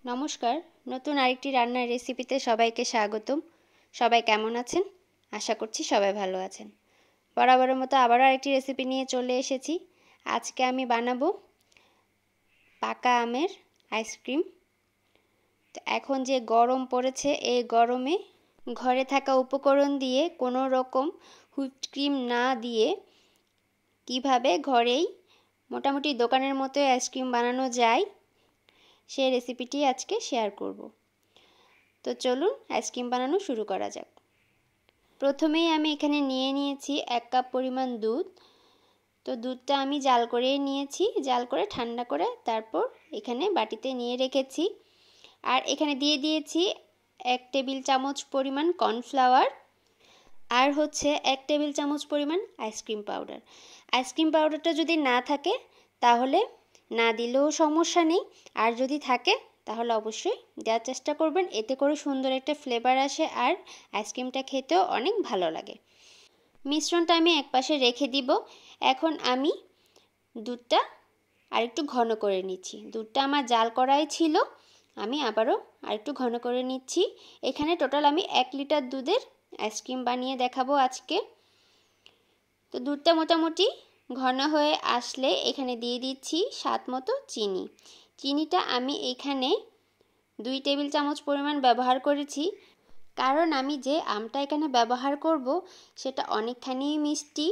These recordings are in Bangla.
নমস্কার, নতুন আরেকটি রান্নার রেসিপিতে সবাইকে স্বাগতম। সবাই কেমন আছেন? আশা করছি সবাই ভালো আছেন। বরাবরের মতো আবারও আরেকটি রেসিপি নিয়ে চলে এসেছি। আজকে আমি বানাবো পাকা আমের আইসক্রিম। তো এখন যে গরম পড়েছে, এই গরমে ঘরে থাকা উপকরণ দিয়ে কোনো রকম হুইপড ক্রিম না দিয়ে কিভাবে ঘরেই মোটামুটি দোকানের মতোই আইসক্রিম বানানো যায় সেই রেসিপিটি আজকে শেয়ার করব। তো চলুন আইসক্রিম বানানো শুরু করা যাক। প্রথমেই আমি এখানে নিয়ে নিয়েছি 1 কাপ পরিমাণ দুধ। তো দুধটা আমি জাল করে নিয়েছি, জাল করে ঠান্ডা করে তারপর এখানে বাটিতে নিয়ে রেখেছি। আর এখানে দিয়ে দিয়েছি 1 টেবিল চামচ পরিমাণ কর্নফ্লাওয়ার আর হচ্ছে 1 টেবিল চামচ পরিমাণ আইসক্রিম পাউডার। আইসক্রিম পাউডারটা যদি না থাকে তাহলে না দিলেও সমস্যা নেই, আর যদি থাকে তাহলে অবশ্যই দেওয়ার চেষ্টা করবেন, এতে করে সুন্দর একটা ফ্লেভার আসে আর আইসক্রিমটা খেতেও অনেক ভালো লাগে। মিশ্রণটা আমি একপাশে রেখে দিব। এখন আমি দুধটা আরেকটু ঘন করে নিচ্ছি। দুধটা আমার জাল করাই ছিল, আমি আবারও আরেকটু ঘন করে নিচ্ছি। এখানে টোটাল আমি 1 লিটার দুধের আইসক্রিম বানিয়ে দেখাবো আজকে। তো দুধটা মোটামুটি ঘন হয়ে আসলে এখানে দিয়ে দিচ্ছি স্বাদ মতো চিনি। চিনিটা আমি এখানে 2 টেবিল চামচ পরিমাণ ব্যবহার করেছি, কারণ আমি যে আমটা এখানে ব্যবহার করব সেটা অনেকখানি মিষ্টি।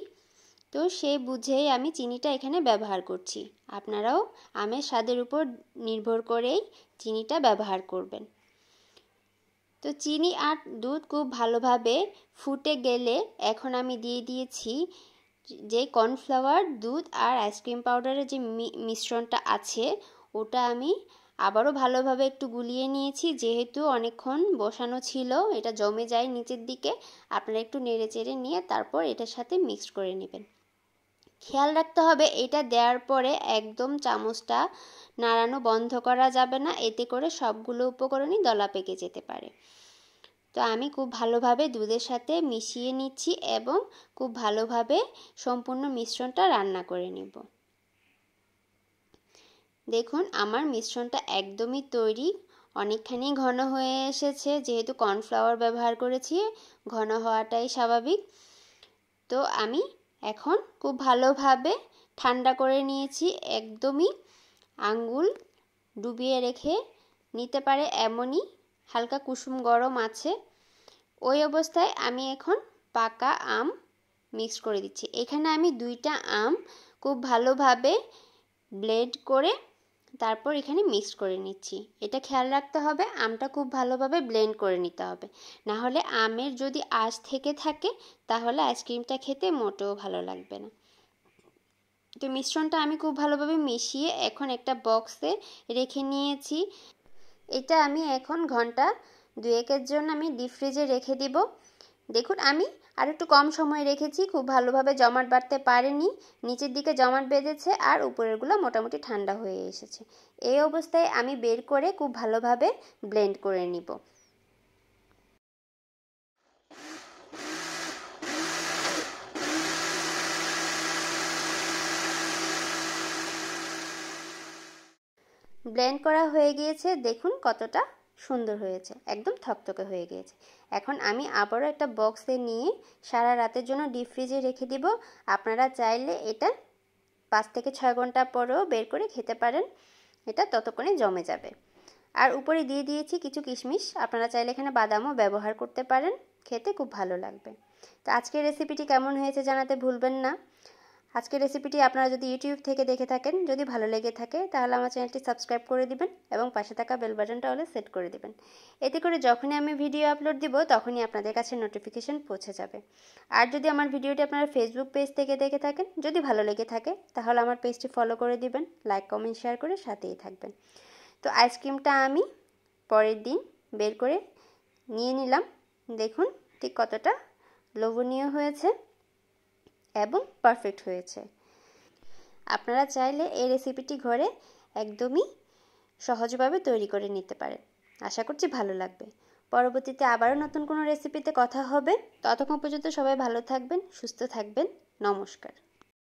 তো সে বুঝেই আমি চিনিটা এখানে ব্যবহার করছি। আপনারাও আমের স্বাদের উপর নির্ভর করেই চিনিটা ব্যবহার করবেন। তো চিনি আর দুধ খুব ভালোভাবে ফুটে গেলে এখন আমি দিয়ে দিয়েছি যে কর্নফ্লাওয়ার, দুধ আর আইসক্রিম পাউডারের যে মিশ্রণটা আছে ওটা আমি আবারও ভালোভাবে একটু গুলিয়ে নিয়েছি। যেহেতু অনেকক্ষণ বসানো ছিল, এটা জমে যায় নিচের দিকে। আপনারা একটু নেড়েচেড়ে নিয়ে তারপর এটার সাথে মিক্সড করে নেবেন। খেয়াল রাখতে হবে এটা দেওয়ার পরে একদম চামচটা নাড়ানো বন্ধ করা যাবে না, এতে করে সবগুলো উপকরণই দলা পেকে যেতে পারে। তো আমি খুব ভালোভাবে দুধের সাথে মিশিয়ে নিচ্ছি এবং খুব ভালোভাবে সম্পূর্ণ মিশ্রণটা রান্না করে নেব। দেখুন আমার মিশ্রণটা একদমই তৈরি, অনেকখানি ঘন হয়ে এসেছে। যেহেতু কর্নফ্লাওয়ার ব্যবহার করেছি, ঘন হওয়াটাই স্বাভাবিক। তো আমি এখন খুব ভালোভাবে ঠান্ডা করে নিয়েছি, একদমই আঙ্গুল ডুবিয়ে রেখে নিতে পারে এমনই হালকা কুসুম গরম আছে। ওই অবস্থায় আমি এখন পাকা আম মিক্স করে দিচ্ছি। এখানে আমি 2টা আম খুব ভালোভাবে ব্লেন্ড করে তারপর এখানে মিক্স করে নিচ্ছি। এটা খেয়াল রাখতে হবে আমটা খুব ভালোভাবে ব্লেন্ড করে নিতে হবে, না হলে আমের যদি আঁশ থেকে থাকে তাহলে আইসক্রিমটা খেতে মোটেও ভালো লাগবে না। তো মিশ্রণটা আমি খুব ভালোভাবে মিশিয়ে এখন একটা বক্সে রেখে নিয়েছি। এটা আমি এখন ঘন্টা 2-1 জন্য আমি ডিপ ফ্রিজে রেখে দিব। দেখুন আমি আর একটু কম সময় রেখেছি, খুব ভালোভাবে জমাট বাঁধতে পারেনি, নিচের দিকে জমাট বেঁধেছে আর উপরেরগুলো মোটামুটি ঠান্ডা হয়ে এসেছে। এই অবস্থায় আমি বের করে খুব ভালোভাবে ব্লেন্ড করে নিব। ব্লেন্ড করা হয়ে গিয়েছে, দেখুন কতটা সুন্দর হয়েছে, একদম থকথকে হয়ে গিয়েছে। এখন আমি আবারও একটা বক্সে নিয়ে সারা রাতের জন্য ডিপ ফ্রিজে রেখে দিব। আপনারা চাইলে এটা 5 থেকে 6 ঘন্টা পরেও বের করে খেতে পারেন, এটা ততক্ষণে জমে যাবে। আর উপরে দিয়ে দিয়েছি কিছু কিশমিশ, আপনারা চাইলে এখানে বাদামও ব্যবহার করতে পারেন, খেতে খুব ভালো লাগবে। তো আজকের রেসিপিটি কেমন হয়েছে জানাতে ভুলবেন না। আজকের রেসিপিটি আপনারা যদি ইউটিউব থেকে দেখে থাকেন, যদি ভালো লেগে থাকে তাহলে আমার চ্যানেলটি সাবস্ক্রাইব করে দিবেন এবং পাশে থাকা বেল বাটনটা হলে সেট করে দিবেন। এতে করে যখনই আমি ভিডিও আপলোড দিব তখনই আপনাদের কাছে নোটিফিকেশন পৌঁছে যাবে। আর যদি আমার ভিডিওটি আপনারা ফেসবুক পেজ থেকে দেখে থাকেন, যদি ভালো লেগে থাকে তাহলে আমার পেজটি ফলো করে দিবেন, লাইক কমেন্ট শেয়ার করে সাথেই থাকবেন। তো আইসক্রিমটা আমি পরের দিন বের করে নিয়ে নিলাম। দেখুন ঠিক কতটা লোভনীয় হয়েছে এবং পারফেক্ট হয়েছে। আপনারা চাইলে এই রেসিপিটি ঘরে একদমই সহজভাবে তৈরি করে নিতে পারেন। আশা করছি ভালো লাগবে। পরবর্তীতে আবারও নতুন কোনো রেসিপিতে কথা হবে। ততক্ষণ পর্যন্ত সবাই ভালো থাকবেন, সুস্থ থাকবেন। নমস্কার।